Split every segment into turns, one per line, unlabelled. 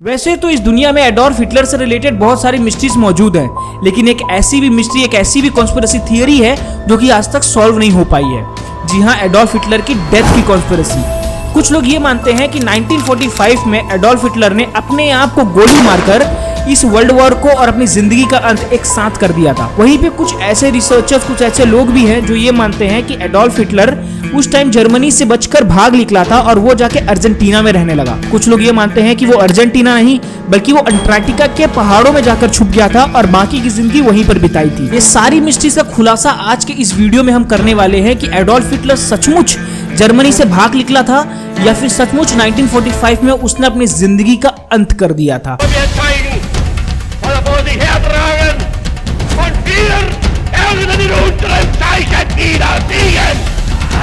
वैसे तो इस दुनिया में एडोल्फ हिटलर से रिलेटेड बहुत सारी मिस्ट्रीज मौजूद हैं, लेकिन एक ऐसी भी मिस्ट्री, एक ऐसी भी कॉन्स्पिरेसी थियरी है जो कि आज तक सॉल्व नहीं हो पाई है। जी हाँ, एडोल्फ हिटलर की डेथ की कॉन्स्पिरेसी। कुछ लोग ये मानते हैं कि 1945 में एडोल्फ हिटलर ने अपने आप को गोली मारकर इस वर्ल्ड वॉर को और अपनी जिंदगी का अंत एक साथ कर दिया था। वहीं पे कुछ ऐसे रिसर्चर्स, कुछ ऐसे लोग भी हैं जो ये मानते हैं कि एडोल्फ हिटलर उस टाइम जर्मनी से बचकर भाग निकला था और वो जाके अर्जेंटीना में रहने लगा। कुछ लोग ये मानते हैं कि वो अर्जेंटीना नहीं बल्कि वो अंटार्कटिका के पहाड़ों में जाकर छुप गया था और बाकी की जिंदगी वहीं पर बिताई थी। ये सारी मिस्ट्रीज का खुलासा आज के इस वीडियो में हम करने वाले हैं कि एडोल्फ हिटलर सचमुच जर्मनी से भाग निकला था या फिर सचमुच 1945 में उसने अपनी जिंदगी का अंत कर दिया था।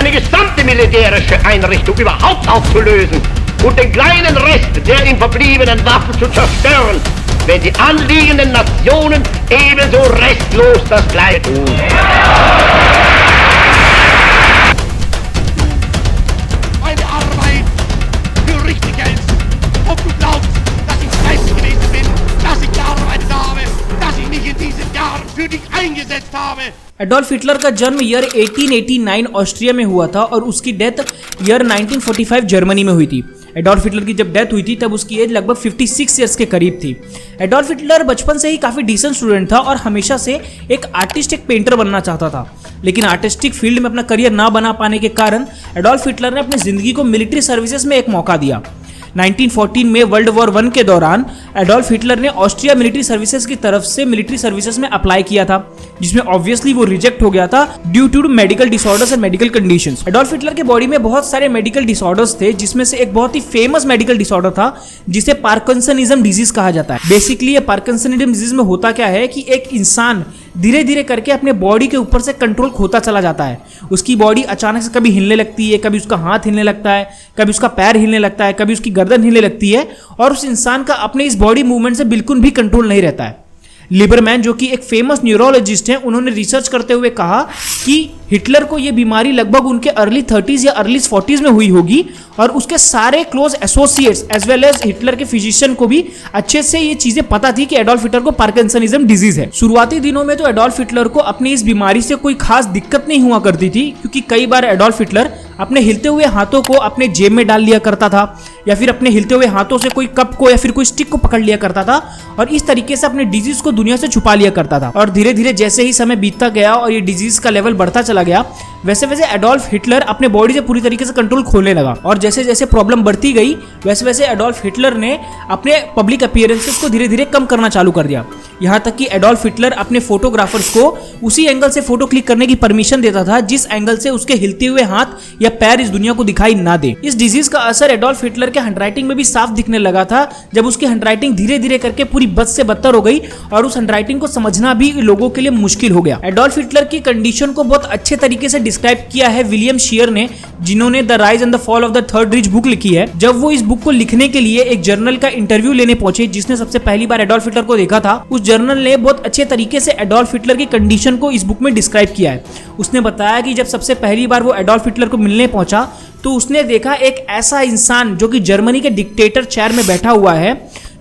Eine gesamte militärische Einrichtung überhaupt aufzulösen und den kleinen Rest der ihm verbliebenen Waffen zu zerstören, wenn die anliegenden Nationen ebenso restlos das Gleiche tun.
Meine Arbeit für richtig hältst, ob du glaubst, dass ich fleißig gewesen bin, dass ich gearbeitet habe, dass ich mich in diesen Jahren für dich eingesetzt habe.
Adolf Hitler का जन्म year 1889 Austria में हुआ था और उसकी death year 1945 Germany में हुई थी। एडोल्फ हिटलर की जब डेथ हुई थी तब उसकी एज लगभग 56 ईयर्स के करीब थी। एडोल्फ हिटलर बचपन से ही काफ़ी डिसेंट स्टूडेंट था और हमेशा से एक आर्टिस्ट, एक पेंटर बनना चाहता था, लेकिन आर्टिस्टिक फील्ड में अपना करियर ना बना पाने के कारण एडोल्फ हिटलर ने अपनी जिंदगी को मिलिट्री सर्विसेज में एक मौका दिया। 1914 में वर्ल्ड वॉर 1 के दौरान एडोल्फ हिटलर ने ऑस्ट्रिया मिलिट्री सर्विसेज की तरफ से मिलिट्री सर्विसेज में अप्लाई किया था, जिसमें ऑब्वियसली वो रिजेक्ट हो गया था due to medical disorders and medical conditions. Adolf Hitler के बॉडी में बहुत सारे मेडिकल डिसऑर्डर्स थे, जिसमें से एक बहुत ही फेमस मेडिकल डिसऑर्डर था जिसे पार्किंसनिज्म डिजीज कहा जाता है। बेसिकली ये पार्किंसनिज्म डिजीज में होता क्या है कि एक इंसान धीरे धीरे करके अपने बॉडी के ऊपर से कंट्रोल खोता चला जाता है। उसकी बॉडी अचानक से कभी हिलने लगती है, कभी उसका हाथ हिलने लगता है, कभी उसका पैर हिलने लगता है, कभी उसकी गर्दन हिलने लगती है और उस इंसान का अपने इस बॉडी मूवमेंट से बिल्कुल भी कंट्रोल नहीं रहता है। लिबरमैन, जो कि एक फेमस न्यूरोलॉजिस्ट हैं, उन्होंने रिसर्च करते हुए कहा कि हिटलर को यह बीमारी लगभग उनके अर्ली 30s या अर्ली 40s में हुई होगी और उसके सारे close associates as well as Hitler के फिजिशियन को भी अच्छे से ये चीजें पता थी कि एडोल्फ हिटलर को पार्किंसनिज्म डिजीज है। शुरुआती दिनों में तो एडोल्फ हिटलर को अपनी इस बीमारी से कोई खास दिक्कत नहीं हुआ करती थी, क्योंकि कई बार एडोल्फ हिटलर अपने हिलते हुए हाथों को अपने जेब में डाल लिया करता था या फिर अपने हिलते हुए हाथों से कोई कप को या फिर कोई स्टिक को पकड़ लिया करता था और इस तरीके से अपने डिजीज को दुनिया से छुपा लिया करता था। और धीरे धीरे जैसे ही समय बीतता गया और ये डिजीज का लेवल बढ़ता चला गया, वैसे वैसे एडोल्फ हिटलर अपने बॉडी से पूरी तरीके से कंट्रोल खोलने लगा और जैसे जैसे प्रॉब्लम बढ़ती गई वैसे वैसे एडोल्फ हिटलर ने अपने पब्लिक अपीयरेंसेस को धीरे धीरे कम करना चालू कर दिया। यहाँ तक कि एडोल्फ हिटलर अपने फोटोग्राफर्स को उसी एंगल से फोटो क्लिक करने की परमिशन देता था जिस एंगल से उसके हिलते हुए हाथ या पैर इस दुनिया को दिखाई ना दे। इस डिजीज का असर एडोल्फ हिटलर के हैंडराइटिंग में भी साफ दिखने लगा था, जब उसकी हैंडराइटिंग धीरे धीरे करके पूरी बद से बदतर हो गई और उस हैंडराइटिंग को समझना भी लोगों के लिए मुश्किल हो गया। एडोल्फ हिटलर की कंडीशन को बहुत अच्छे तरीके से डिस्क्राइब किया है विलियम शियर ने, जिन्होंने the rise and the fall of the third rich book लिखी है। जब वो इस बुक को लिखने के लिए एक जर्नल का इंटरव्यू लेने पहुंचे जिसने सबसे पहली बार एडोल्फ हिटलर को देखा था, उस जर्नल ने बहुत अच्छे तरीके से एडोल्फ हिटलर की कंडीशन को इस बुक में डिस्क्राइब किया है। उसने बताया कि जब सबसे पहली बार वो एडोल्फ हिटलर को मिलने पहुंचा तो उसने देखा एक ऐसा इंसान जो कि जर्मनी के डिक्टेटर चेयर में बैठा हुआ है,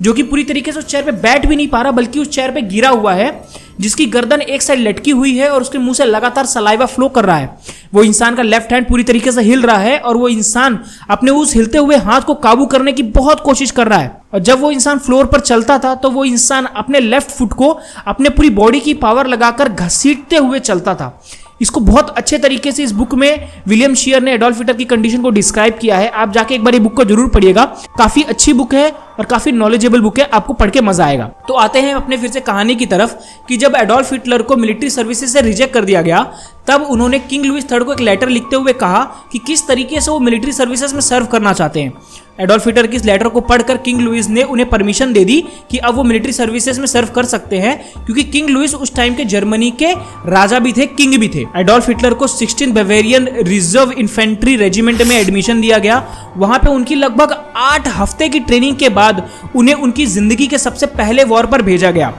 जो कि पूरी तरीके से उस चेयर पे बैठ भी नहीं पा रहा बल्कि उस चेयर पे गिरा हुआ है, जिसकी गर्दन एक साइड लटकी हुई है और उसके मुंह से लगातार सलाइवा फ्लो कर रहा है। वो इंसान का लेफ्ट हैंड पूरी तरीके से हिल रहा है और वो इंसान अपने उस हिलते हुए हाथ को काबू करने की बहुत कोशिश कर रहा है। और जब वो इंसान फ्लोर पर चलता था तो वो इंसान अपने लेफ्ट फुट को अपने पूरी बॉडी की पावर लगाकर घसीटते हुए चलता था। इसको बहुत अच्छे तरीके से इस बुक में विलियम शियर ने एडोल्फ हिटलर की कंडीशन को डिस्क्राइब किया है। आप जाके एक बार ये बुक को जरूर पढ़िएगा, काफी अच्छी बुक है और काफी नॉलेजेबल बुक है, आपको पढ़ के मजा आएगा। तो आते हैं अपने फिर से कहानी की तरफ कि जब एडोल्फ हिटलर को मिलिट्री सर्विसेज से रिजेक्ट कर दिया गया तब उन्होंने किंग लुइस थर्ड को एक लेटर लिखते हुए कहा कि किस तरीके से वो मिलिट्री सर्विसेज में सर्व करना चाहते हैं। एडोल्फ हिटलर की इस लेटर को पढ़कर किंग लुइस ने उन्हें परमिशन दे दी कि अब वो मिलिट्री सर्विसेज में सर्व कर सकते हैं, क्योंकि किंग लुइस उस टाइम के जर्मनी के राजा भी थे, किंग भी थे। एडोल्फ हिटलर को 16 बावेरियन रिजर्व इन्फेंट्री रेजिमेंट में एडमिशन दिया गया। वहां पे उनकी लगभग 8 हफ्ते की ट्रेनिंग के बाद उन्हें उनकी जिंदगी के सबसे पहले वॉर पर भेजा गया।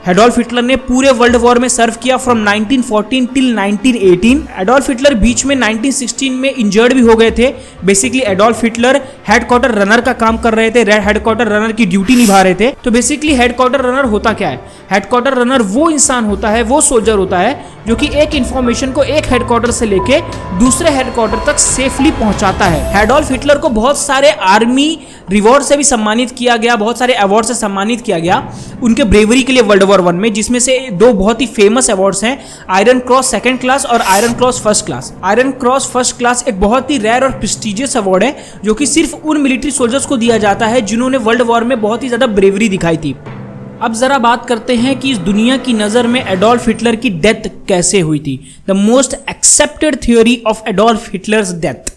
एडोल्फ हिटलर ने पूरे वर्ल्ड वॉर में सर्व किया फ्रॉम 1914 टिल 1918। एडोल्फ हिटलर बीच में 1916 में इंजर्ड भी हो गए थे। Basically Adolf Hitler headquarter runner का काम कर रहे थे, हेडक्वार्टर रनर की ड्यूटी निभा रहे थे। तो बेसिकली हेडक्वार्टर रनर होता क्या है? हेडक्वार्टर रनर वो इंसान होता है, वो सोल्जर होता है जो कि एक इंफॉर्मेशन को एक हेडक्वार्टर से लेके दूसरे हेडक्वार्टर तक सेफली पहुंचाता है। एडोल्फ हिटलर को बहुत सारे आर्मी रिवॉर्ड से भी सम्मानित किया गया, बहुत सारे अवार्ड से सम्मानित किया गया उनके ब्रेवरी के लिए वर्ल्ड वॉर 1 में, जिसमें से दो बहुत ही फेमस अवार्ड्स हैं, आयरन क्रॉस सेकंड क्लास और iron cross first class. Iron cross first class एक बहुत ही रेयर और प्रेस्टिजियस अवार्ड है जो कि सिर्फ उन मिलिट्री सोल्जर्स को दिया जाता है जिन्होंने वर्ल्ड वॉर में बहुत ही ज्यादा ब्रेवरी दिखाई थी। अब जरा बात करते हैं कि इस दुनिया की नजर में एडोल्फ हिटलर की डेथ कैसे हुई थी। The most accepted theory of Adolf Hitler's death.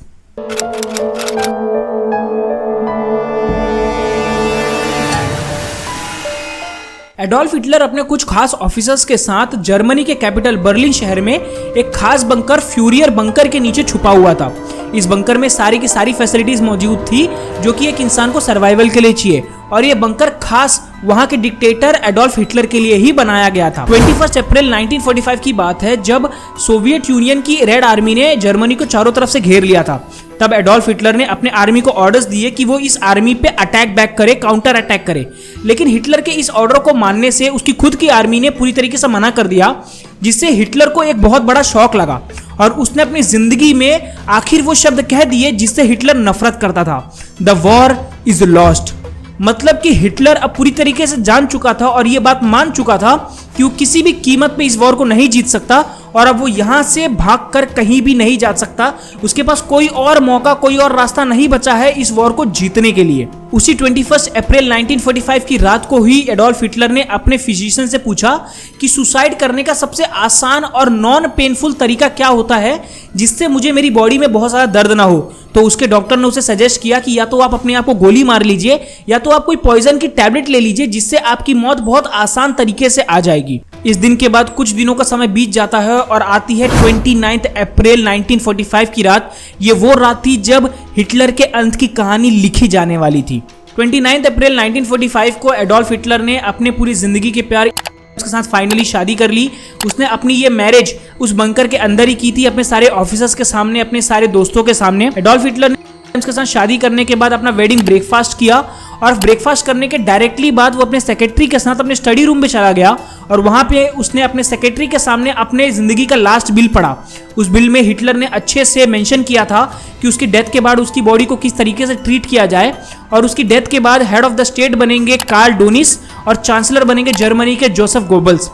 Adolf Hitler अपने कुछ खास ऑफिसर्स के साथ जर्मनी के कैपिटल बर्लिन शहर में एक खास बंकर फ्यूरियर बंकर के नीचे छुपा हुआ था। इस बंकर में सारी की सारी फैसिलिटीज मौजूद थी जो कि एक इंसान को सर्वाइवल के लिए चाहिए, और ये बंकर खास वहां के डिक्टेटर एडोल्फ हिटलर के लिए ही बनाया गया था। 21 अप्रैल 1945 की बात है जब सोवियत यूनियन की रेड आर्मी ने जर्मनी को चारों तरफ से घेर लिया था। तब एडोल्फ हिटलर ने अपने आर्मी को ऑर्डर्स दिए कि वो इस आर्मी पे अटैक बैक करे, काउंटर अटैक करे। लेकिन हिटलर के इस ऑर्डर को मानने से उसकी खुद की आर्मी ने पूरी तरीके से मना कर दिया, जिससे हिटलर को एक बहुत बड़ा शॉक लगा और उसने अपनी जिंदगी में आखिर वो शब्द कह दिए जिससे हिटलर नफरत करता था, द वॉर इज लॉस्ट। मतलब कि हिटलर अब पूरी तरीके से जान चुका था और ये बात मान चुका था कि वो किसी भी कीमत पे इस वॉर को नहीं जीत सकता और अब वो यहां से भागकर कहीं भी नहीं जा सकता। उसके पास कोई और मौका, कोई और रास्ता नहीं बचा है इस वॉर को जीतने के लिए। उसी 21 अप्रैल 1945 की रात को ही एडोल्फ हिटलर ने अपने फिजिशियन से पूछा कि सुसाइड करने का सबसे आसान और नॉन पेनफुल तरीका क्या होता है जिससे मुझे मेरी बॉडी में बहुत ज्यादा दर्द ना हो। तो उसके डॉक्टर ने उसे सजेस्ट किया कि या तो आप अपने आप को गोली मार लीजिए या तो आप कोई पॉइजन की टैबलेट ले लीजिए जिससे आपकी मौत बहुत आसान तरीके से आ जाएगी। इस दिन के बाद कुछ दिनों का समय बीत जाता है और आती है 29 अप्रैल 1945 की रात। ये वो रात थी जब हिटलर के अंत की कहानी लिखी जाने वाली थी। 29 अप्रैल 1945 को एडोल्फ हिटलर ने अपने पूरी जिंदगी के प्यार उसके साथ फाइनली शादी कर ली। उसने अपनी ये मैरिज उस बंकर के अंदर ही की थी, अपने सारे ऑफिसर्स के सामने, अपने सारे दोस्तों के सामने। एडोल्फ हिटलर ने उसके साथ शादी करने के बाद अपना वेडिंग ब्रेकफास्ट किया और ब्रेकफास्ट करने के डायरेक्टली बाद वो अपने सेक्रेटरी के साथ अपने स्टडी रूम में चला गया और वहां पे उसने अपने सेक्रेटरी के सामने अपने जिंदगी का लास्ट बिल पढ़ा। उस बिल में हिटलर ने अच्छे से मेंशन किया था कि उसकी डेथ के बाद उसकी बॉडी को किस तरीके से ट्रीट किया जाए और उसकी डेथ के बाद हेड ऑफ द स्टेट बनेंगे कार्ल डोनिस और चांसलर बनेंगे जर्मनी के जोसेफ गोबल्स।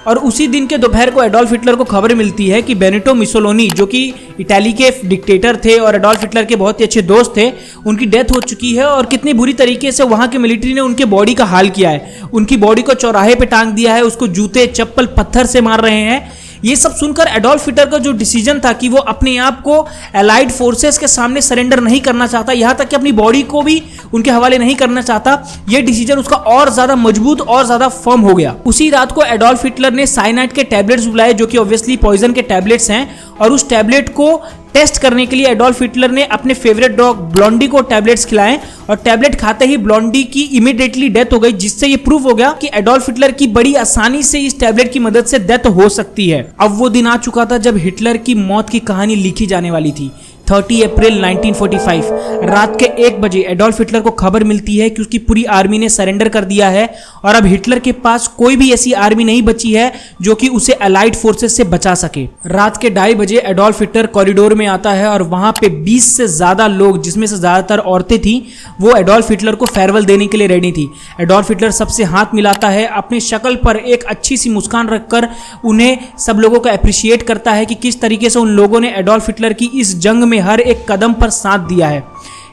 और उसी दिन के दोपहर को एडोल्फ हिटलर को खबर मिलती है कि बेनिटो मुसोलिनी, जो कि इटाली के डिक्टेटर थे और एडोल्फ हिटलर के बहुत ही अच्छे दोस्त थे, उनकी डेथ हो चुकी है और कितनी बुरी तरीके से वहां के मिलिट्री ने उनके बॉडी का हाल किया है। उनकी बॉडी को चौराहे पे टांग दिया है, उसको जूते चप्पल पत्थर से मार रहे हैं। ये सब सुनकर एडोल्फ हिटलर का जो डिसीजन था कि वो अपने आप को एलाइड फोर्सेस के सामने सरेंडर नहीं करना चाहता, यहां तक कि अपनी बॉडी को भी उनके हवाले नहीं करना चाहता, ये डिसीजन उसका और ज्यादा मजबूत और ज्यादा फर्म हो गया। उसी रात को एडोल्फ हिटलर ने साइनाइड के टैबलेट्स बुलाए जो कि ऑब्वियसली पॉइजन के टैबलेट्स हैं, और उस टैबलेट को टेस्ट करने के लिए एडोल्फ हिटलर ने अपने फेवरेट डॉग ब्लॉन्डी को टैबलेट्स खिलाए और टैबलेट खाते ही ब्लॉन्डी की इमीडिएटली डेथ हो गई, जिससे ये प्रूव हो गया कि एडोल्फ हिटलर की बड़ी आसानी से इस टैबलेट की मदद से डेथ हो सकती है। अब वो दिन आ चुका था जब हिटलर की मौत की कहानी लिखी जाने वाली थी। 30 अप्रैल 1945 रात के 1 बजे एडोल्फ हिटलर को खबर मिलती है कि उसकी पूरी आर्मी ने सरेंडर कर दिया है और अब हिटलर के पास कोई भी ऐसी आर्मी नहीं बची है जो कि उसे अलाइड फोर्सेस से बचा सके। रात के 2:30 बजे एडोल्फ हिटलर कॉरिडोर में आता है और वहां पे 20 से ज्यादा लोग, जिसमें से ज्यादातर औरतें थी, वो एडोल्फ हिटलर को फेयरवेल देने के लिए रेडी थी। एडोल्फ हिटलर सबसे हाथ मिलाता है, अपनी शक्ल पर एक अच्छी सी मुस्कान रखकर उन्हें सब लोगों को अप्रिशिएट करता है कि किस तरीके से उन लोगों ने एडोल्फ हिटलर की इस जंग में हर एक कदम पर साथ दिया है।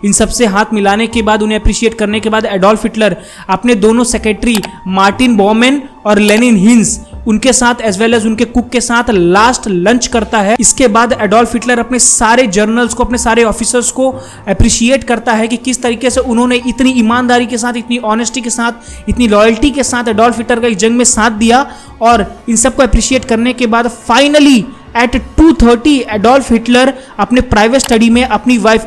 इन सबसे हाथ मिलाने के बाद, उन्हें अप्रिशिएट करने के बाद एडोल्फ हिटलर अपने दोनों सेक्रेटरी मार्टिन बॉमेन और लेनिन हिंस, उनके साथ एज वेल एज उनके कुक के साथ लास्ट लंच करता है। इसके बाद एडोल्फ हिटलर अपने सारे जर्नल्स को, अपने सारे ऑफिसर्स को अप्रिशिएट करता है कि किस तरीके से उन्होंने इतनी ईमानदारी के साथ, इतनी ऑनेस्टी के साथ, इतनी लॉयल्टी के साथ एडोल्फ हिटलर का इस जंग में साथ दिया। और इन सबको अप्रिशिएट करने के बाद फाइनली एट 2:30 एडोल्फ हिटलर अपने प्राइवेट स्टडी में अपनी वाइफ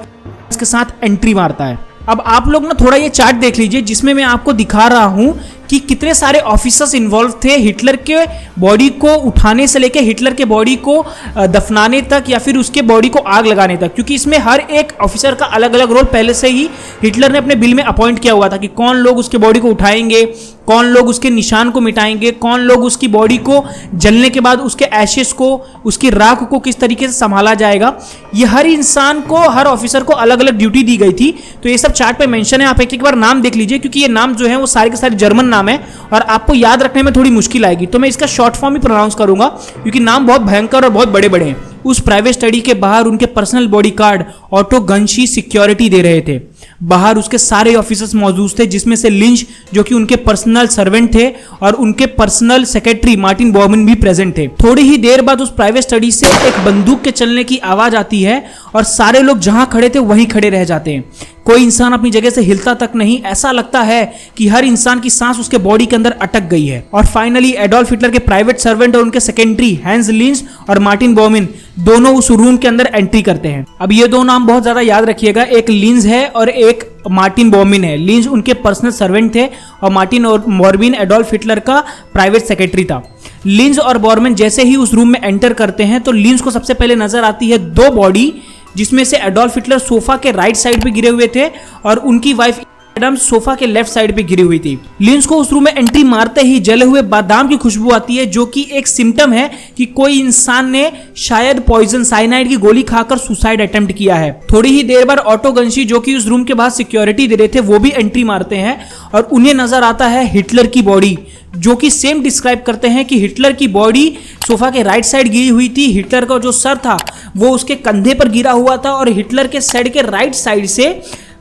के साथ एंट्री मारता है। अब आप लोग ना थोड़ा ये चार्ट देख लीजिए जिसमें मैं आपको दिखा रहा हूं कि कितने सारे ऑफिसर्स इन्वॉल्व थे हिटलर के बॉडी को उठाने से लेकर हिटलर के बॉडी को दफनाने तक या फिर उसके बॉडी को आग लगाने तक, क्योंकि इसमें हर एक ऑफिसर का अलग अलग रोल पहले से ही हिटलर ने अपने बिल में अपॉइंट किया हुआ था कि कौन लोग उसके बॉडी को उठाएंगे, कौन लोग उसके निशान को मिटाएंगे, कौन लोग उसकी बॉडी को जलने के बाद उसके एशेस को, उसकी राख को किस तरीके से संभाला जाएगा। ये हर इंसान को, हर ऑफिसर को अलग अलग ड्यूटी दी गई थी। तो ये सब चार्ट पे मेंशन है, आप एक बार नाम देख लीजिए, क्योंकि ये नाम जो है वो सारे के सारे जर्मन नाम है और आपको याद रखने में थोड़ी मुश्किल आएगी। तो मैं इसका शॉर्ट फॉर्म ही प्रोनाउंस करूंगा क्योंकि नाम बहुत भयंकर और बहुत बड़े बड़े हैं। उस प्राइवेट स्टडी के बाहर उनके पर्सनल बॉडीगार्ड ऑटो गन्शी सिक्योरिटी दे रहे थे। बाहर उसके सारे ऑफिसर्स मौजूद थे, जिसमें से लिंच जो कि उनके पर्सनल सर्वेंट थे और उनके पर्सनल सेक्रेटरी मार्टिन बॉर्मन भी प्रेजेंट थे। थोड़ी ही देर बाद उस प्राइवेट स्टडी से एक बंदूक के चलने की आवाज आती है और सारे लोग जहां खड़े थे वहीं खड़े रह जाते हैं। कोई इंसान अपनी जगह से हिलता तक नहीं। ऐसा लगता है कि हर इंसान की सांस उसके बॉडी के अंदर अटक गई है। और फाइनली एडोल्फ हिटलर के प्राइवेट सर्वेंट और उनके सेकेंडरी हैंस लिंच और मार्टिन बॉर्मन दोनों उस रूम के अंदर एंट्री करते हैं। अब ये दो नाम बहुत ज्यादा याद रखिएगा, एक लिंच है और एक मार्टिन बॉर्मन है। लिंच उनके पर्सनल सर्वेंट थे और मार्टिन और बॉर्मन एडोल्फ हिटलर का प्राइवेट सेक्रेटरी था। लिंच और बॉर्मन जैसे ही उस रूम में एंटर करते हैं तो लिंच को सबसे पहले नजर आती है दो बॉडी, जिसमें से एडोल्फ हिटलर सोफा के राइट साइड पे गिरे हुए थे और उनकी वाइफ एडम सोफा के लेफ्ट साइड पे गिरी हुई थी। लिंच को उस रूम में एंट्री मारते ही जले हुए बादाम की खुशबू आती है, जो कि एक सिम्टम है कि कोई इंसान ने शायद पॉइजन साइनाइड की गोली खाकर सुसाइड अटेम्प्ट किया है। थोड़ी ही देर बाद ऑटो गन्शी जो कि उस रूम के बाहर सिक्योरिटी दे रहे थे वो भी एंट्री मारते हैं और उन्हें नजर आता है हिटलर की बॉडी, जो कि सेम डिस्क्राइब करते हैं कि हिटलर की बॉडी सोफा के राइट साइड गिरी हुई थी। हिटलर का जो सर था वो उसके कंधे पर गिरा हुआ था और हिटलर के सर के राइट साइड से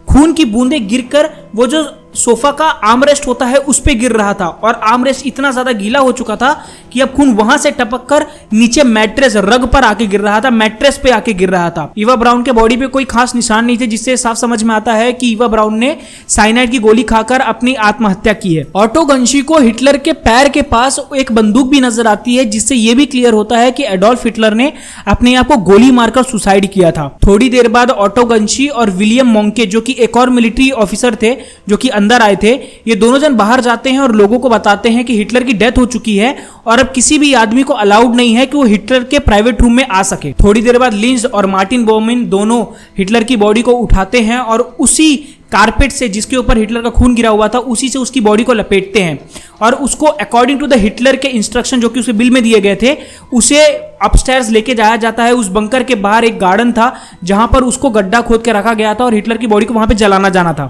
खून की बूंदें गिरकर वो जो सोफा का आर्मरेस्ट होता है उस पे गिर रहा था और आर्मरेस्ट इतना ज्यादा गीला हो चुका था कि अब खून वहां से टपक कर नीचे मैट्रेस रग पर आके गिर रहा था, मैट्रेस पे आके गिर रहा था। ईवा ब्राउन के बॉडी पे कोई खास निशान नहीं थे, जिससे साफ समझ में आता है कि ईवा ब्राउन ने साइनाइड की गोली खाकर अपनी आत्महत्या की है। ऑटो गन्शी को हिटलर के पैर के पास एक बंदूक भी नजर आती है, जिससे यह भी क्लियर होता है कि एडोल्फ हिटलर ने अपने आप को गोली मारकर सुसाइड किया था। थोड़ी देर बाद ऑटो गन्शी और विलियम मोंके जो कि एक और मिलिट्री ऑफिसर थे जो कि अंदर आए थे, ये दोनों जन बाहर जाते हैं और लोगों को बताते हैं कि हिटलर की डेथ हो चुकी है और अब किसी भी आदमी को अलाउड नहीं है कि वो हिटलर के प्राइवेट रूम में आ सके। थोड़ी देर बाद लिंच और मार्टिन बॉर्मन दोनों हिटलर की बॉडी को उठाते हैं और उसी कारपेट से जिसके ऊपर हिटलर का खून गिरा हुआ था उसी से उसकी बॉडी को लपेटते हैं और उसको अकॉर्डिंग टू द हिटलर के इंस्ट्रक्शन जो कि उसके बिल में दिए गए थे उसे अपस्टेयर्स लेके जाया जाता है। उस बंकर के बाहर एक गार्डन था जहां पर उसको गड्ढा खोद के रखा गया था और हिटलर की बॉडी को वहां पे जलाना जाना था।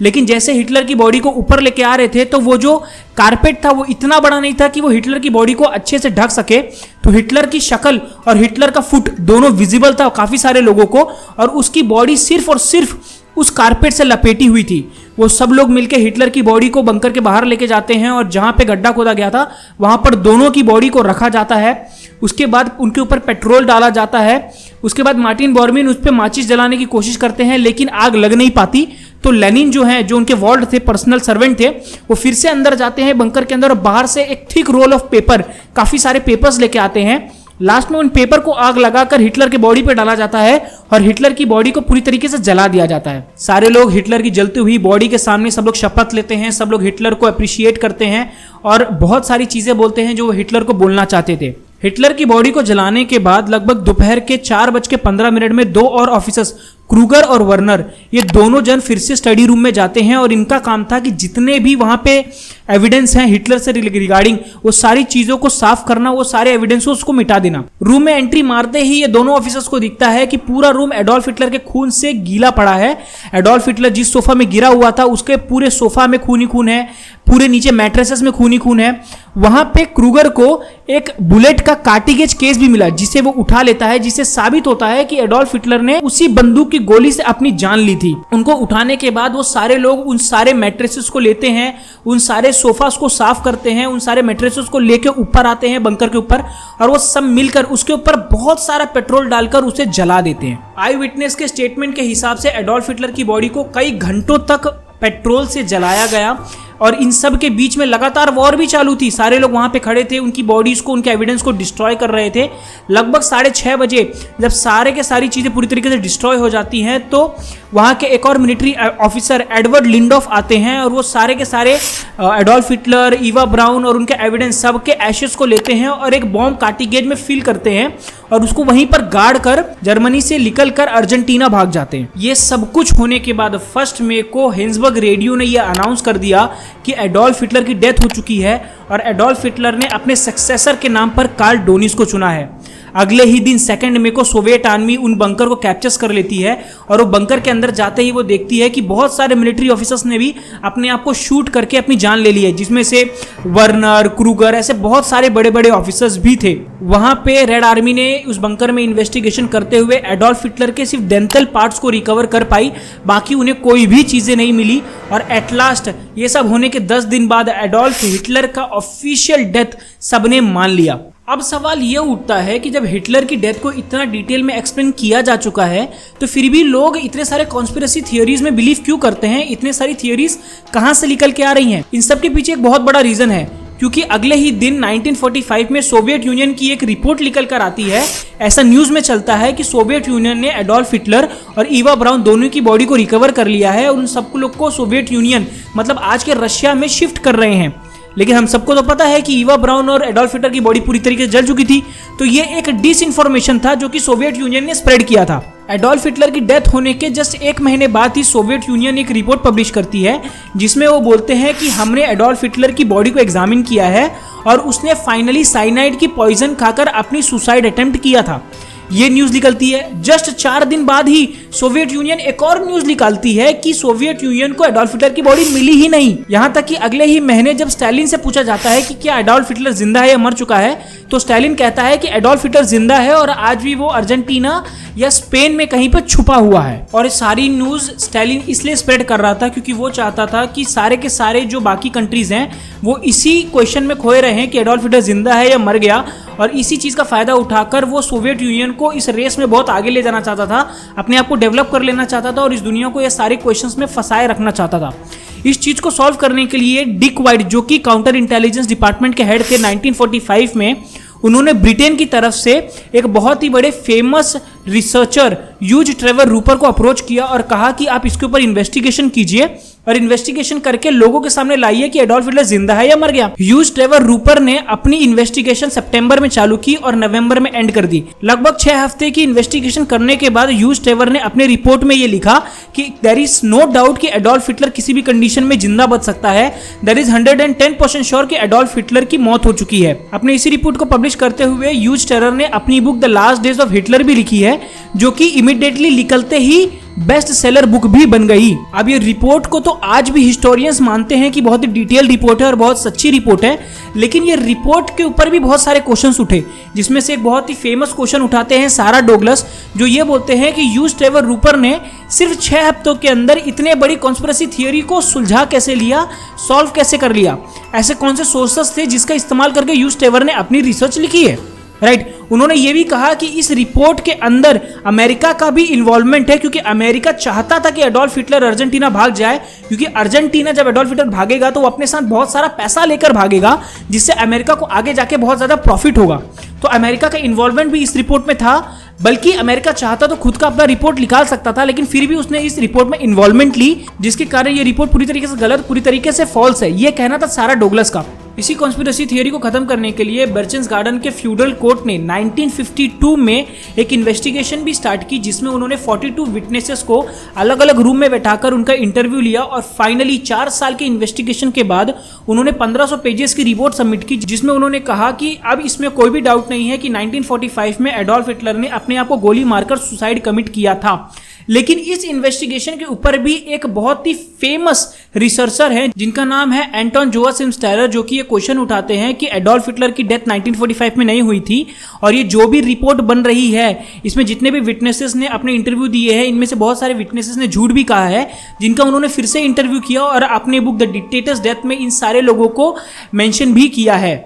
लेकिन जैसे हिटलर की बॉडी को ऊपर लेके आ रहे थे तो वो जो कारपेट था वो इतना बड़ा नहीं था कि वो हिटलर की बॉडी को अच्छे से ढक सके, तो हिटलर की शक्ल और हिटलर का फुट दोनों विजिबल था काफी सारे लोगों को और उसकी बॉडी सिर्फ और सिर्फ उस कारपेट से लपेटी हुई थी। वो सब लोग मिलकर हिटलर की बॉडी को बंकर के बाहर लेके जाते हैं और जहां पे गड्ढा खोदा गया था वहां पर दोनों की बॉडी को रखा जाता है। उसके बाद उनके ऊपर पेट्रोल डाला जाता है। उसके बाद मार्टिन बॉर्मन उस पर माचिस जलाने की कोशिश करते हैं लेकिन आग लग नहीं पाती। तो लेनिन जो है, जो उनके वार्ड थे, पर्सनल सर्वेंट थे, वो फिर से अंदर जाते हैं बंकर के अंदर और बाहर से एक थिक रोल ऑफ पेपर, काफी सारे पेपर्स लेके आते हैं। लास्ट में उन पेपर को आग लगाकर हिटलर के बॉडी पे डाला जाता है और हिटलर की बॉडी को पूरी तरीके से जला दिया जाता है। सारे लोग हिटलर की जलती हुई बॉडी के सामने सब लोग शपथ लेते हैं, सब लोग हिटलर को अप्रिशिएट करते हैं और बहुत सारी चीजें बोलते हैं जो वो हिटलर को बोलना चाहते थे। हिटलर की बॉडी को जलाने के बाद लगभग दोपहर के 4:15 में दो और ऑफिसर्स क्रूगर और वर्नर, ये दोनों जन फिर से स्टडी रूम में जाते हैं और इनका काम था कि जितने भी वहां पे एविडेंस हैं हिटलर से रिगार्डिंग वो सारी चीजों को साफ करना, वो सारे एविडेंस उसको मिटा देना। रूम में एंट्री मारते ही ये दोनों ऑफिसर्स को दिखता है कि पूरा रूम एडोल्फ हिटलर के खून से गीला पड़ा है। एडोल्फ हिटलर जिस सोफा में गिरा हुआ था उसके पूरे सोफा में खून ही खून है, पूरे नीचे मैट्रेसेस में खून ही खून है। वहां पे क्रूगर को एक बुलेट का कार्टिगेज केस भी मिला जिसे वो उठा लेता है, जिससे साबित होता है कि एडोल्फ हिटलर ने उसी बंदूक की गोली से अपनी जान ली थी। उनको उठाने के बाद वो सारे लोग उन सारे मैट्रेसेस को लेते हैं, उन सारे सोफास को साफ करते हैं, उन सारे मैट्रेसेस को लेके ऊपर आते हैं बंकर के ऊपर और वो सब मिलकर उसके ऊपर बहुत सारा पेट्रोल डालकर उसे जला देते हैं। आई विटनेस के स्टेटमेंट के हिसाब से एडोल्फ हिटलर की बॉडी को कई घंटों तक पेट्रोल से जलाया गया। और इन सब के बीच में लगातार वॉर भी चालू थी। सारे लोग वहां पे खड़े थे, उनकी बॉडीज को, उनके एविडेंस को डिस्ट्रॉय कर रहे थे। लगभग 6:30 बजे जब सारे के सारी चीजें पूरी तरीके से डिस्ट्रॉय हो जाती हैं तो वहां के एक और मिलिट्री ऑफिसर एडवर्ड लिंडॉफ आते हैं और वो सारे के सारे एडोल्फ हिटलर, ईवा ब्राउन और उनके एविडेंस सब के एशेस को लेते हैं और एक बॉम्ब कार्टिगेज में फिल करते हैं और उसको वहीं पर गाड़ कर जर्मनी से निकलकर अर्जेंटीना भाग जाते हैं। ये सब कुछ होने के बाद 1 मई को हिंसबर्ग रेडियो ने यह अनाउंस कर दिया कि एडोल्फ हिटलर की डेथ हो चुकी है और एडोल्फ हिटलर ने अपने सक्सेसर के नाम पर कार्ल डोनिस को चुना है। अगले ही दिन 2 मई को सोवियत आर्मी उन बंकर को कैप्चर कर लेती है और वो बंकर के अंदर जाते ही वो देखती है कि बहुत सारे मिलिट्री ऑफिसर्स ने भी अपने आप को शूट करके अपनी जान ले ली है, जिसमें से वर्नर, क्रूगर, ऐसे बहुत सारे बड़े बड़े ऑफिसर्स भी थे। वहां पे रेड आर्मी ने उस बंकर में इन्वेस्टिगेशन करते हुए एडोल्फ हिटलर के सिर्फ डेंटल पार्ट्स को रिकवर कर पाई, बाकी उन्हें कोई भी चीजें नहीं मिली। और एट लास्ट ये सब होने के 10 दिन बाद एडोल्फ हिटलर का ऑफिशियल डेथ सबने मान लिया। अब सवाल यह उठता है कि जब हिटलर की डेथ को इतना डिटेल में एक्सप्लेन किया जा चुका है तो फिर भी लोग इतने सारे कॉन्स्पिरेसी थियोरीज में बिलीव क्यों करते हैं? इतने सारी थियोरीज कहां से निकल के आ रही हैं? इन सब के पीछे एक बहुत बड़ा रीजन है, क्योंकि अगले ही दिन 1945 में सोवियत यूनियन की एक रिपोर्ट निकल कर आती है। ऐसा न्यूज में चलता है कि सोवियत यूनियन ने एडोल्फ हिटलर और ईवा ब्राउन दोनों की बॉडी को रिकवर कर लिया है और उन सब लोग को सोवियत यूनियन मतलब आज के रशिया में शिफ्ट कर रहे हैं। लेकिन हम सबको तो पता है कि ईवा ब्राउन और एडोल्फ हिटलर की बॉडी पूरी तरीके से जल चुकी थी, तो ये एक डिसइंफॉर्मेशन था जो कि सोवियत यूनियन ने स्प्रेड किया था। एडोल्फ हिटलर की डेथ होने के जस्ट 1 महीने बाद ही सोवियत यूनियन एक रिपोर्ट पब्लिश करती है जिसमें वो बोलते हैं कि हमने एडोल्फ हिटलर की बॉडी को एग्जामिन किया है और उसने फाइनली साइनाइड की पॉइजन खाकर अपनी सुसाइड अटेम्प्ट किया था। ये न्यूज निकलती है। जस्ट 4 दिन बाद ही सोवियत यूनियन एक और न्यूज निकालती है कि सोवियत यूनियन को एडोल्फ हिटलर की बॉडी मिली ही नहीं। यहां तक कि अगले ही महीने जब स्टालिन से पूछा जाता है कि क्या एडोल्फ हिटलर जिंदा है या मर चुका है, तो स्टालिन कहता है कि एडोल्फ हिटलर जिंदा है और आज भी वो अर्जेंटीना या स्पेन में कहीं पर छुपा हुआ है। और सारी न्यूज स्टालिन इसलिए स्प्रेड कर रहा था क्योंकि वो चाहता था कि सारे के सारे जो बाकी कंट्रीज हैं वो इसी क्वेश्चन में खोए रहे कि एडोल्फ हिटलर जिंदा है या मर गया, और इसी चीज का फायदा उठाकर वो सोवियत यूनियन को इस रेस में बहुत आगे ले जाना चाहता था, अपने आप को डेवलप कर लेना चाहता था और इस दुनिया को ये सारे क्वेश्चंस में फंसाए रखना चाहता था। इस चीज को सॉल्व करने के लिए डिक वाइट, जो कि काउंटर इंटेलिजेंस डिपार्टमेंट के हेड थे 1945 में, उन्होंने ब्रिटेन की तरफ से एक बहुत ही बड़े फेमस रिसर्चर ह्यूज ट्रेवर रूपर को अप्रोच किया और कहा कि आप इसके ऊपर इन्वेस्टिगेशन कीजिए और इन्वेस्टिगेशन करके लोगों के सामने लाइए कि एडोल्फ हिटलर जिंदा है या मर गया। ह्यूज ट्रेवर रूपर ने अपनी इन्वेस्टिगेशन सितंबर में चालू की और नवंबर में एंड कर दी। लगभग 6 हफ्ते की इन्वेस्टिगेशन करने के बाद ह्यूज ट्रेवर ने अपने रिपोर्ट में ये लिखा कि देयर इज नो डाउट कि एडोल्फ हिटलर किसी भी कंडीशन में जिंदा बच सकता है। देयर इज 110% श्योर कि एडोल्फ हिटलर की मौत हो चुकी है। अपने इसी रिपोर्ट को पब्लिश करते हुए ह्यूज ट्रेवर ने अपनी book the last days of Hitler भी लिखी है, जो कि इमीडिएटली निकलते ही बेस्ट सेलर बुक भी बन गई। अब ये रिपोर्ट को तो आज भी हिस्टोरियंस मानते हैं कि बहुत ही डिटेल रिपोर्ट है और बहुत सच्ची रिपोर्ट है, लेकिन ये रिपोर्ट के ऊपर भी बहुत सारे क्वेश्चंस उठे, जिसमें से एक बहुत ही फेमस क्वेश्चन उठाते हैं सारा डोगलस, जो ये बोलते हैं कि ह्यूज ट्रेवर रूपर ने सिर्फ 6 हफ्तों के अंदर इतने बड़ी कॉन्स्पिरेसी थियरी को सुलझा कैसे लिया, सॉल्व कैसे कर लिया, ऐसे कौन से सोर्सेस थे जिसका इस्तेमाल करके ह्यूज ट्रेवर ने अपनी रिसर्च लिखी है। राइट, उन्होंने ये भी कहा कि इस रिपोर्ट के अंदर अमेरिका का भी इन्वॉल्वमेंट है, क्योंकि अमेरिका चाहता था कि एडोल्फ हिटलर अर्जेंटीना भाग जाए, क्योंकि अर्जेंटीना जब एडोल्फ हिटलर भागेगा तो वो अपने साथ बहुत सारा पैसा लेकर भागेगा, जिससे अमेरिका को आगे जाके बहुत ज्यादा प्रॉफिट होगा। तो अमेरिका का इन्वॉल्वमेंट भी इस रिपोर्ट में था, बल्कि अमेरिका चाहता तो खुद का अपना रिपोर्ट निकाल सकता था, लेकिन फिर भी उसने इस रिपोर्ट में इन्वॉल्वमेंट ली, जिसके कारण ये रिपोर्ट पूरी तरीके से गलत, पूरी तरीके से फॉल्स है, ये कहना था सारा डोगलस का। इसी कॉन्स्पिरेसी थियरी को खत्म करने के लिए बर्चेंसगार्डन के फ्यूडल कोर्ट ने 1952 में एक इन्वेस्टिगेशन भी स्टार्ट की, जिसमें उन्होंने 42 विटनेसेस को अलग अलग रूम में बैठाकर उनका इंटरव्यू लिया और फाइनली 4 साल के इन्वेस्टिगेशन के बाद उन्होंने 1500 पेजेस की रिपोर्ट सबमिट की, जिसमें उन्होंने कहा कि अब इसमें कोई भी डाउट नहीं है कि 1945 में एडोल्फ हिटलर ने अपने आप को गोली मारकर सुसाइड कमिट किया था। लेकिन इस इन्वेस्टिगेशन के ऊपर भी एक बहुत ही फेमस रिसर्चर है जिनका नाम है एंटोन जोआसिम स्टायलर, जो कि ये क्वेश्चन उठाते हैं कि एडोल्फ हिटलर की डेथ 1945 में नहीं हुई थी, और ये जो भी रिपोर्ट बन रही है इसमें जितने भी विटनेसेस ने अपने इंटरव्यू दिए हैं, इनमें से बहुत सारे विटनेसेस ने झूठ भी कहा है, जिनका उन्होंने फिर से इंटरव्यू किया और अपने बुक द डिक्टेटर्स डेथ में इन सारे लोगों को मेंशन भी किया है।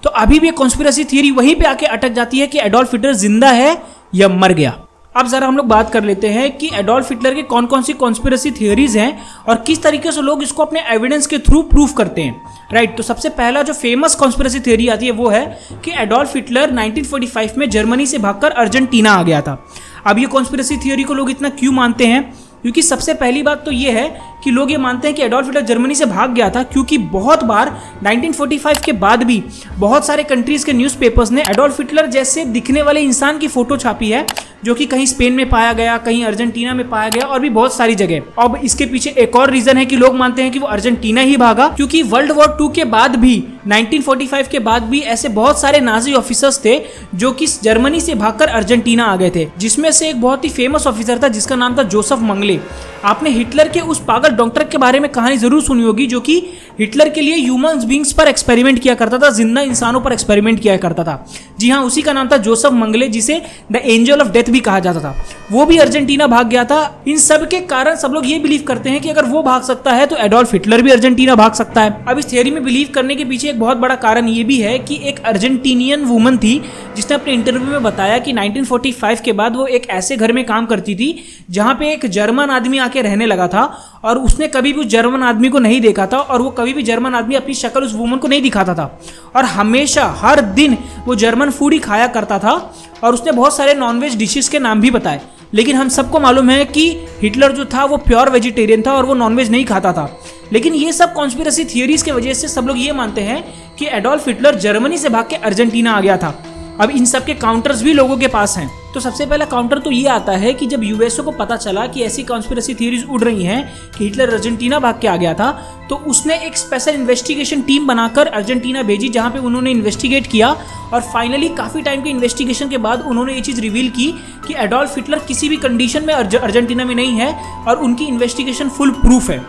तो अभी भी कॉन्स्पिरेसी थियरी वहीं पे आके अटक जाती है कि एडोल्फ हिटलर जिंदा है या मर गया। अब जरा हम लोग बात कर लेते हैं कि एडोल्फ हिटलर के कौन कौन सी कॉन्स्पिरेसी थियरीज हैं और किस तरीके से लोग इसको अपने एविडेंस के थ्रू प्रूफ करते हैं। राइट, तो सबसे पहला जो फेमस कॉन्स्पिरेसी थियरी आती है वो है कि एडोल्फ हिटलर 1945 में जर्मनी से भागकर अर्जेंटीना आ गया था। अब ये कॉन्स्पिरेसी थियरी को लोग इतना क्यों मानते हैं? क्योंकि सबसे पहली बात तो ये है कि लोग ये मानते हैं कि एडोल्फ हिटलर जर्मनी से भाग गया था क्योंकि बहुत बार 1945 के बाद भी बहुत सारे कंट्रीज के न्यूज़पेपर्स ने एडोल्फ हिटलर जैसे दिखने वाले इंसान की फोटो छापी है, जो कि कहीं स्पेन में पाया गया, कहीं अर्जेंटीना में पाया गया और भी बहुत सारी जगह। अब इसके पीछे एक और रीजन है कि लोग मानते हैं कि वो अर्जेंटीना ही भागा क्योंकि वर्ल्ड वॉर 2 के बाद भी 1945 के बाद भी ऐसे बहुत सारे नाजी ऑफिसर्स थे जो कि जर्मनी से भागकर अर्जेंटीना आ गए थे, जिसमें से एक बहुत ही फेमस ऑफिसर था जिसका नाम था जोसेफ मंगले। आपने हिटलर के उस पागल डॉक्टर के बारे में कहानी जरूर सुनी होगी जो कि हिटलर के लिए ह्यूमन बींग्स पर एक्सपेरिमेंट किया करता था, जिंदा इंसानों पर एक्सपेरिमेंट किया करता था। जी हाँ, उसी का नाम था जोसेफ मंगले, जिसे द एंजल ऑफ डेथ भी कहा जाता था। वो भी अर्जेंटीना भाग गया था। इन सब के कारण सब लोग ये बिलीव करते हैं कि अगर वो भाग सकता है तो एडोल्फ हिटलर भी अर्जेंटीना भाग सकता है। अब इस थियरी में बिलीव करने के पीछे एक बहुत बड़ा कारण ये भी है कि एक अर्जेंटीनियन वुमन थी जिसने अपने इंटरव्यू में बताया कि 1945 के बाद वो एक ऐसे घर में काम करती थी जहां पे एक जर्मन आदमी आके रहने लगा था और उसने कभी भी उस जर्मन आदमी को नहीं देखा था और वो कभी भी जर्मन आदमी अपनी शक्ल उस वुमन को नहीं दिखाता था और हमेशा हर दिन वो जर्मन फूड ही खाया करता था। और उसने बहुत सारे नॉनवेज डिशेस के नाम भी बताए, लेकिन हम सबको मालूम है कि हिटलर जो था वो प्योर वेजिटेरियन था और वो नॉनवेज नहीं खाता था। लेकिन ये सब कॉन्स्पिरेसी थियरीज की वजह से सब लोग ये मानते हैं कि एडोल्फ हिटलर जर्मनी से भाग के अर्जेंटीना आ गया था। अब इन सब के काउंटर्स भी लोगों के पास हैं। तो सबसे पहला काउंटर तो ये आता है कि जब यूएसओ को पता चला कि ऐसी कॉन्स्पिरेसी थियरीज उड़ रही हैं कि हिटलर अर्जेंटीना भाग के आ गया था, तो उसने एक स्पेशल इन्वेस्टिगेशन टीम बनाकर अर्जेंटीना भेजी जहां पे उन्होंने इन्वेस्टिगेट किया और फाइनली काफ़ी टाइम के इन्वेस्टिगेशन के बाद उन्होंने ये चीज़ रिवील की कि एडोल्फ हिटलर किसी भी कंडीशन में अर्जेंटीना में नहीं है और उनकी इन्वेस्टिगेशन फुल प्रूफ है।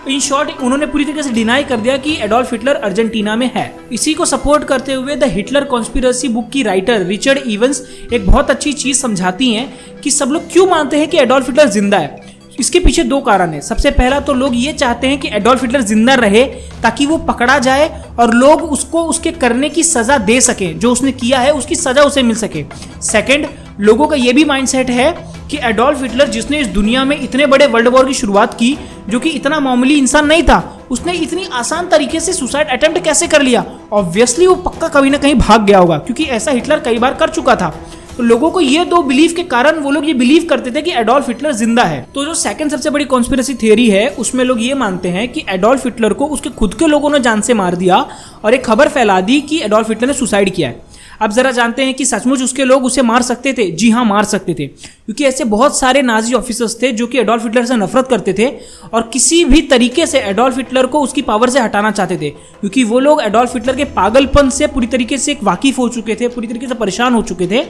इन शॉर्ट उन्होंने पूरी तरीके से डिनाई कर दिया कि एडोल्फ हिटलर अर्जेंटीना में है। इसी को सपोर्ट करते हुए द हिटलर कॉन्स्पिरेसी बुक की राइटर रिचर्ड इवंस एक बहुत अच्छी चीज समझाती हैं कि सब लोग क्यों मानते हैं कि एडोल्फ हिटलर जिंदा है। इसके पीछे दो कारण है। सबसे पहला तो लोग ये चाहते हैं कि एडोल्फ हिटलर जिंदा रहे ताकि वो पकड़ा जाए और लोग उसको उसके करने की सजा दे सकें, जो उसने किया है उसकी सजा उसे मिल सके। सेकंड, लोगों का ये भी माइंडसेट है कि एडोल्फ हिटलर जिसने इस दुनिया में इतने बड़े वर्ल्ड वॉर की शुरुआत की, जो कि इतना मामूली इंसान नहीं था, उसने इतनी आसान तरीके से सुसाइड अटेम्प्ट कैसे कर लिया? ऑब्वियसली वो पक्का कहीं ना कहीं भाग गया होगा क्योंकि ऐसा हिटलर कई बार कर चुका था। तो लोगों को ये दो बिलीफ के कारण वो लोग ये बिलीव करते थे कि एडोल्फ हिटलर जिंदा है। तो जो सेकंड सबसे बड़ी कॉन्स्पिरेसी थियरी है उसमें लोग ये मानते हैं कि एडोल्फ हिटलर को उसके खुद के लोगों ने जान से मार दिया और एक खबर फैला दी कि एडोल्फ हिटलर ने सुसाइड किया है। अब जरा जानते हैं कि सचमुच उसके लोग उसे मार सकते थे? जी हाँ, मार सकते थे, क्योंकि ऐसे बहुत सारे नाजी ऑफिसर्स थे जो कि एडोल्फ हिटलर से नफरत करते थे और किसी भी तरीके से एडोल्फ हिटलर को उसकी पावर से हटाना चाहते थे, क्योंकि वो लोग एडोल्फ हिटलर के पागलपन से पूरी तरीके से वाकिफ हो चुके थे, पूरी तरीके से परेशान हो चुके थे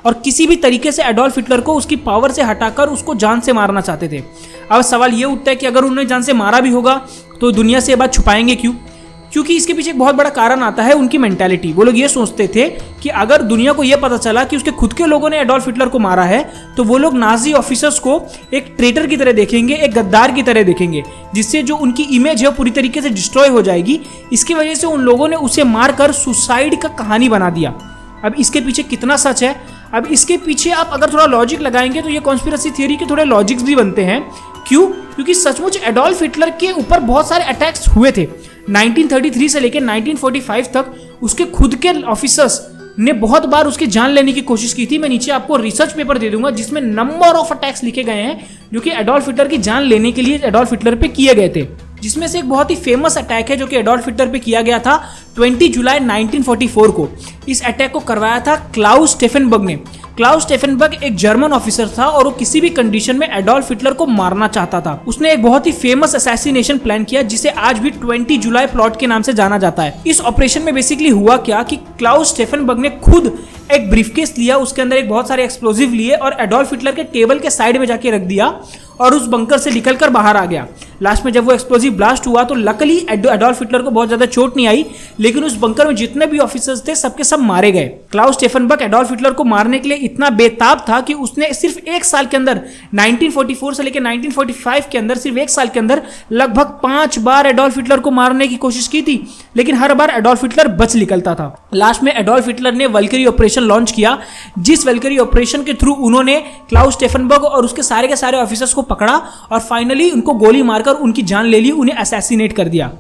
और किसी भी तरीके से एडोल्फ हिटलर को उसकी पावर से हटाकर उसको जान से मारना चाहते थे। अब सवाल ये उठता है कि अगर उन्होंने जान से मारा भी होगा तो दुनिया से ये बात छुपाएंगे क्यों? क्योंकि इसके पीछे एक बहुत बड़ा कारण आता है उनकी मेंटालिटी। वो लोग ये सोचते थे कि अगर दुनिया को ये पता चला कि उसके खुद के लोगों ने एडोल्फ हिटलर को मारा है तो वो लोग नाजी ऑफिसर्स को एक ट्रेटर की तरह देखेंगे, एक गद्दार की तरह देखेंगे, जिससे जो उनकी इमेज है वो पूरी तरीके से डिस्ट्रॉय हो जाएगी। इसकी वजह से उन लोगों ने उसे मारकर सुसाइड का कहानी बना दिया। अब इसके पीछे कितना सच है? अब इसके पीछे आप अगर थोड़ा लॉजिक लगाएंगे तो ये कॉन्स्पिरेसी थियरी के थोड़े लॉजिक्स भी बनते हैं। क्यों? क्योंकि सचमुच एडोल्फ हिटलर के ऊपर बहुत सारे अटैक्स हुए थे। 1933 से लेकर 1945 तक उसके खुद के ऑफिसर्स ने बहुत बार उसकी जान लेने की कोशिश की थी। मैं नीचे आपको रिसर्च पेपर दे दूंगा जिसमें नंबर ऑफ अटैक्स लिखे गए हैं जो कि एडोल्फ हिटलर की जान लेने के लिए एडोल्फ हिटलर पे किए गए थे, जिसमें से एक बहुत ही फेमस अटैक है जो कि एडोल्फ हिटलर पे किया गया था 20 जुलाई 1944 को। इस अटैक को करवाया था क्लाउस स्टेफनबर्ग ने। क्लाउस स्टेफनबर्ग एक जर्मन ऑफिसर था और वो किसी भी कंडीशन में एडोल्फ हिटलर को मारना चाहता था। उसने एक बहुत ही फेमस असैसिनेशन प्लान किया जिसे आज भी 20 जुलाई प्लॉट के नाम से जाना जाता है। इस ऑपरेशन में बेसिकली हुआ क्या कि क्लाउस स्टेफनबर्ग ने खुद एक ब्रीफकेस लिया, उसके अंदर एक बहुत सारे एक्सप्लोजिव लिए और एडोल्फ हिटलर के टेबल के साइड में जाके रख दिया और उस बंकर से निकलकर बाहर आ गया। लास्ट में जब वो एक्सप्लोजिव ब्लास्ट हुआ तो लकली एडोल्फ हिटलर को बहुत ज्यादा चोट नहीं आई, लेकिन उस बंकर में जितने भी ऑफिसर्स थे सबके सब मारे गए। क्लाउस स्टेफनबर्ग एडोल्फ हिटलर को मारने के लिए इतना बेताब था कि उसने सिर्फ एक साल के अंदर 1944 से लेकर 1945 के अंदर सिर्फ एक साल के अंदर लगभग 5 बार एडोल्फ हिटलर को मारने की कोशिश की थी, लेकिन हर बार एडोल्फ हिटलर बच निकलता था। लास्ट में एडोल्फ हिटलर ने वल्करी ऑपरेशन लॉन्च किया, जिस वल्करी ऑपरेशन के थ्रू उन्होंने क्लाउस स्टेफनबर्ग और उसके सारे ऑफिसर्स को पकड़ा और फाइनली उनको गोली मारकर उनकी जान ले ली, उन्हें असैसिनेट कर दिया।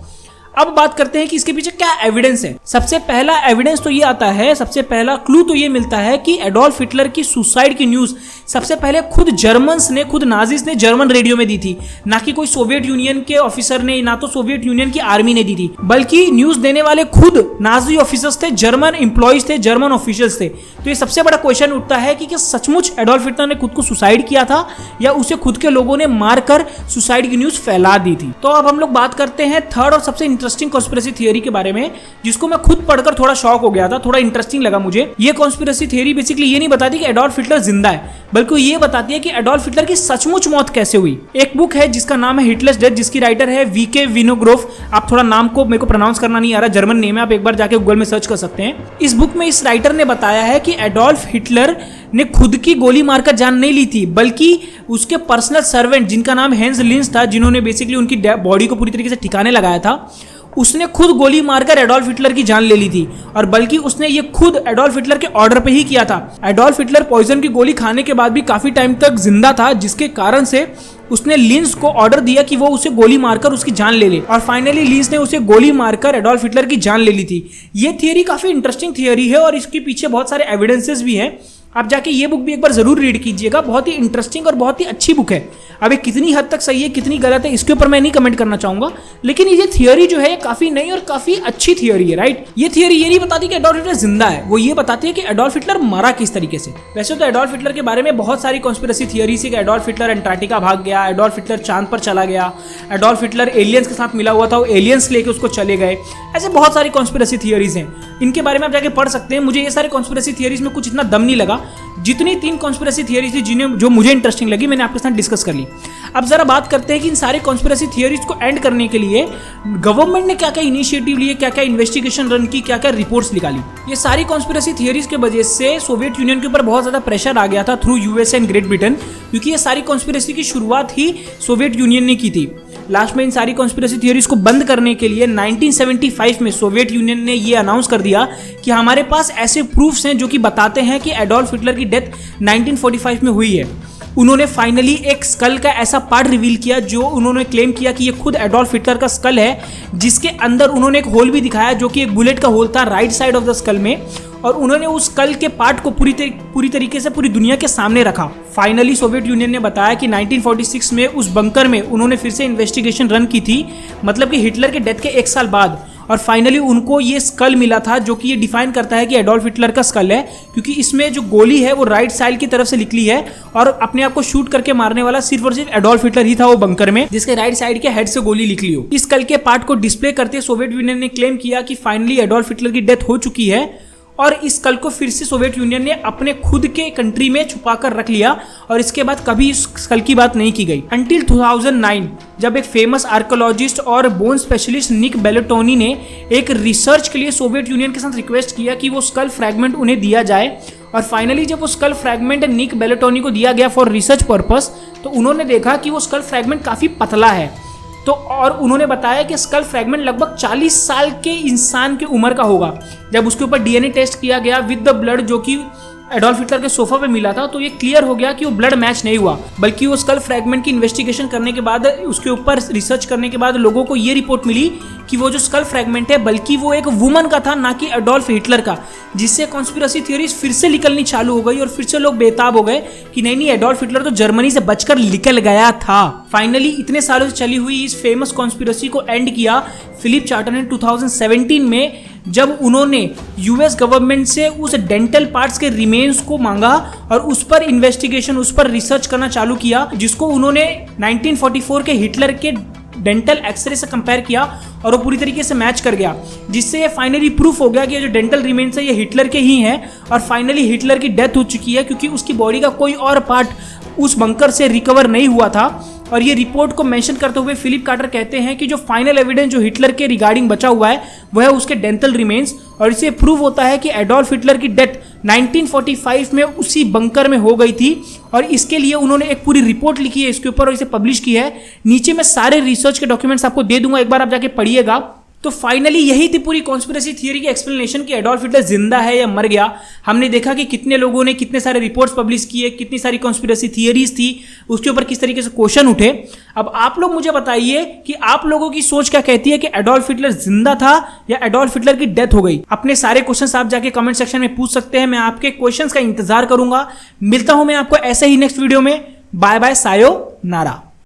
अब बात करते हैं कि इसके पीछे क्या एविडेंस है। सबसे पहला एविडेंस तो ये आता है, सबसे पहला क्लू तो ये मिलता है कि एडोल्फ हिटलर की सुसाइड की न्यूज सबसे पहले खुद जर्मन्स ने, खुद नाजिस ने जर्मन रेडियो में दी थी, ना कि कोई सोवियत यूनियन के ऑफिसर ने, ना तो सोवियत यूनियन की आर्मी ने दी थी, बल्कि न्यूज देने वाले खुद नाजी ऑफिसर्स थे, जर्मन एम्प्लॉइज थे, जर्मन ऑफिशियल्स थे। तो ये सबसे बड़ा क्वेश्चन उठता है कि क्या सचमुच एडोल्फ हिटलर ने खुद को सुसाइड किया था या उसे खुद के लोगों ने मारकर सुसाइड की न्यूज फैला दी थी। तो अब हम लोग बात करते हैं थर्ड और सबसे इंटरेस्टिंग कॉन्स्पिरेसी थियरी के बारे में, जिसको मैं खुद पढ़कर थोड़ा शॉक हो गया था, थोड़ा इंटरेस्टिंग लगा मुझे। ये कॉन्स्पिरेसी थियरी बेसिकली ये नहीं बताती कि एडोल्फ हिटलर जिंदा है, बल्कि ये बताती है कि एडोल्फ हिटलर की सचमुच मौत कैसे हुई। एक बुक है जिसका नाम है हिटलर्स डेथ, जिसकी राइटर है वीके विनोग्रोफ। आप थोड़ा नाम को मेरे को प्रोनाउंस करना नहीं आ रहा, जर्मन नेम है, आप एक बार जाके गूगल में सर्च कर सकते हैं। इस बुक में इस राइटर ने बताया है कि एडोल्फ हिटलर ने खुद की गोली मारकर जान नहीं ली थी, बल्कि उसके पर्सनल सर्वेंट जिनका नाम हेंस लिंस था, जिन्होंने बेसिकली उनकी बॉडी को पूरी तरीके से ठिकाने लगाया था, उसने खुद गोली मारकर एडोल्फ हिटलर की जान ले ली थी। और बल्कि उसने ये खुद एडोल्फ हिटलर के ऑर्डर पे ही किया था। एडोल्फ हिटलर पॉइजन की गोली खाने के बाद भी काफी टाइम तक जिंदा था, जिसके कारण से उसने लिंस को ऑर्डर दिया कि वो उसे गोली मारकर उसकी जान ले ले, और फाइनली लिंस ने उसे गोली मारकर एडोल्फ हिटलर की जान ले ली थी। ये थियरी काफी इंटरेस्टिंग थियरी है और इसके पीछे बहुत सारे एविडेंसेस भी हैं। आप जाके ये बुक भी एक बार जरूर रीड कीजिएगा, बहुत ही इंटरेस्टिंग और बहुत ही अच्छी बुक है। अब ये कितनी हद तक सही है कितनी गलत है इसके ऊपर मैं नहीं कमेंट करना चाहूंगा, लेकिन ये थियरी जो है ये काफी नई और काफी अच्छी थियरी है, राइट। ये थियरी ये नहीं बताती कि एडोल्फ हिटलर जिंदा है, वो ये बताती है कि एडोल्फ हिटलर मरा किस तरीके से। वैसे तो एडोल्फ हिटलर के बारे में बहुत सारी कॉन्स्पिरेसी थियरीज है कि एडोल्फ हिटलर अंटार्कटिका भाग गया, एडोल्फ हिटलर चांद पर चला गया, एडोल्फ हिटलर एलियंस के साथ मिला हुआ था, वो एलियंस लेके उसको चले गए। ऐसे बहुत सारी कॉन्स्पिरेसी थियरीज हैं, इनके बारे में आप जाके पढ़ सकते हैं। मुझे ये सारे कॉन्स्पिरेसी थियरीज में कुछ इतना दम नहीं लगा, जितनी 3 कॉन्स्पिरेसी थियरीज थी जिन्हें जो मुझे इंटरेस्टिंग लगी मैंने आपके साथ डिस्कस कर ली। अब जरा बात करते हैं कि इन सारे कॉन्स्पिरेसी थियरीज को एंड करने के लिए गवर्नमेंट ने क्या क्या इनिशिएटिव लिए, क्या क्या इन्वेस्टिगेशन रन की, क्या क्या रिपोर्ट्स निकाली। ये सारी कॉन्स्पिरेसी थियरीज के वजह से सोवियत यूनियन के ऊपर बहुत ज्यादा प्रेशर आ गया था through USA and great Britain, क्योंकि ये सारी कॉन्स्पिरेसी की शुरुआत ही सोवियत यूनियन ने की थी। लास्ट में इन सारी कॉन्स्पिरेसी थियरीज को बंद करने के लिए 1975 में सोवियत यूनियन ने ये अनाउंस कर दिया कि हमारे पास ऐसे प्रूफ्स हैं जो कि बताते हैं कि एडोल्फ हिटलर की डेथ 1945 में हुई है। उन्होंने फाइनली एक स्कल का ऐसा पार्ट रिवील किया जो उन्होंने क्लेम किया कि ये खुद एडोल्फ हिटलर का स्कल है, जिसके अंदर उन्होंने एक होल भी दिखाया जो कि एक बुलेट का होल था right side of the skull में, और उन्होंने उस स्कल के पार्ट को पूरी तरीके से पूरी दुनिया के सामने रखा। फाइनली सोवियत यूनियन ने बताया कि 1946 में उस बंकर में उन्होंने फिर से इन्वेस्टिगेशन रन की थी, मतलब कि हिटलर के डेथ के 1 साल बाद, और फाइनली उनको ये स्कल मिला था जो कि ये डिफाइन करता है कि एडोल्फ हिटलर का स्कल है, क्योंकि इसमें जो गोली है वो राइट साइड की तरफ से निकली है और अपने आप को शूट करके मारने वाला सिर्फ और सिर्फ एडोल्फ हिटलर ही था वो बंकर में, जिसके राइट साइड के हेड से गोली निकली हो। इस स्कल के पार्ट को डिस्प्ले करते सोवियत यूनियन ने क्लेम किया कि फाइनली एडोल्फ हिटलर की डेथ हो चुकी है, और इस स्कल को फिर से सोवियत यूनियन ने अपने खुद के कंट्री में छुपा कर रख लिया, और इसके बाद कभी इस स्कल की बात नहीं की गई अंटिल 2009, जब एक फेमस आर्कियोलॉजिस्ट और बोन स्पेशलिस्ट निक बेलेटोनी ने एक रिसर्च के लिए सोवियत यूनियन के साथ रिक्वेस्ट किया कि वो स्कल फ्रैगमेंट उन्हें दिया जाए। और फाइनली जब वो स्कल फ्रैगमेंट निक बेलेटोनी को दिया गया फॉर रिसर्च पर्पस, तो उन्होंने देखा कि वो स्कल फ्रैगमेंट काफी पतला है, तो और उन्होंने बताया कि स्कल फ्रैगमेंट लगभग 40 साल के इंसान की उम्र का होगा। जब उसके ऊपर डीएनए टेस्ट किया गया विद द ब्लड जो कि एडोल्फ हिटलर के सोफा पे मिला था, तो ये क्लियर हो गया कि वो ब्लड मैच नहीं हुआ, बल्कि वो स्कल फ्रैगमेंट की इन्वेस्टिगेशन करने के बाद, उसके ऊपर रिसर्च करने के बाद लोगों को ये रिपोर्ट मिली कि वो जो स्कल फ्रैगमेंट है बल्कि वो एक वुमन का था, ना कि एडोल्फ हिटलर का, जिससे कॉन्स्पिरेसी थ्योरीज फिर से निकलनी चालू हो गई और फिर से लोग बेताब हो गए कि नहीं एडोल्फ हिटलर तो जर्मनी से बचकर निकल गया था। फाइनली इतने सालों से चली हुई इस फेमस कॉन्स्पिरेसी को एंड किया फिलिप चार्टर ने 2017 में, जब उन्होंने यूएस गवर्नमेंट से उस डेंटल पार्ट्स के रिमेन्स को मांगा और उस पर इन्वेस्टिगेशन, उस पर रिसर्च करना चालू किया, जिसको उन्होंने 1944 के हिटलर के डेंटल एक्सरे से कंपेयर किया और वो पूरी तरीके से मैच कर गया, जिससे ये फाइनली प्रूफ हो गया कि ये जो डेंटल रिमेन्स है ये हिटलर के ही हैं और फाइनली हिटलर की डेथ हो चुकी है, क्योंकि उसकी बॉडी का कोई और पार्ट उस बंकर से रिकवर नहीं हुआ था। और ये रिपोर्ट को मेंशन करते हुए फिलिप कार्टर कहते हैं कि जो फाइनल एविडेंस जो हिटलर के रिगार्डिंग बचा हुआ है वह है उसके डेंटल रिमेन्स, और इससे प्रूव होता है कि एडोल्फ हिटलर की डेथ 1945 में उसी बंकर में हो गई थी। और इसके लिए उन्होंने एक पूरी रिपोर्ट लिखी है इसके ऊपर और इसे पब्लिश की है। नीचे मैं सारे रिसर्च के डॉक्यूमेंट्स आपको दे दूंगा, एक बार आप जाके पढ़िएगा। तो फाइनली यही थी पूरी कॉन्स्पिरेसी थियरी की एक्सप्लेनेशन कि एडोल्फ हिटलर जिंदा है या मर गया। हमने देखा कि कितने लोगों ने कितने सारे रिपोर्ट्स पब्लिश किए, कितनी सारी कॉन्स्पिरेसी थियरीज थी, उसके ऊपर किस तरीके से क्वेश्चन उठे। अब आप लोग मुझे बताइए कि आप लोगों की सोच क्या कहती है कि एडोल्फ हिटलर जिंदा था या एडोल्फ हिटलर की डेथ हो गई। अपने सारे क्वेश्चंस आप जाके कमेंट सेक्शन में पूछ सकते हैं, मैं आपके क्वेश्चंस का इंतजार करूंगा। मिलता हूं मैं आपको ऐसे ही नेक्स्ट वीडियो में। बाय बाय, सायो नारा।